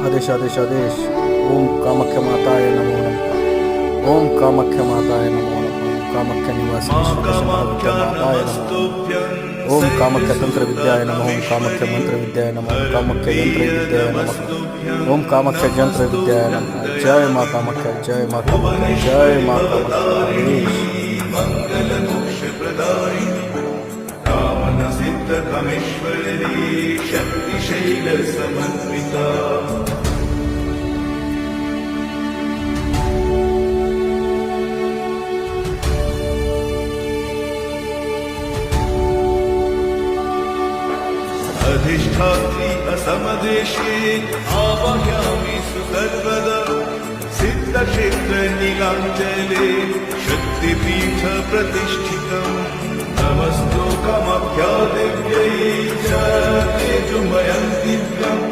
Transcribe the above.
आदेश आदेश आदेश। ओम कामाख्या माताय नमो नमः। ओम कामाख्या माताय नमो नमः। ओम कामाख्या निवासिनी श्रीदशमहाविद्या माताय नमो नमः। ओम कामाख्या तंत्र विद्याय नमः। ओम कामाख्या मंत्र विद्याय नमः। ओम कामाख्या यंत्र विद्याय नमः। ओम कामाख्या यंत्र विद्याय नमः। जय मां कामाख्या, जय मां कामाख्या, जय मां कामाख्या। कामेश्वरी शक्तिशैल समन्विता अधिष्ठात्री असमदेशे आवाहयामि सर्वदा सिद्धक्षेत्र नीलाञ्जले शक्तिपीठ प्रतिष्ठितम् नमस्तो कामाख्या देव्यै च तेजोमयं दिव्यम्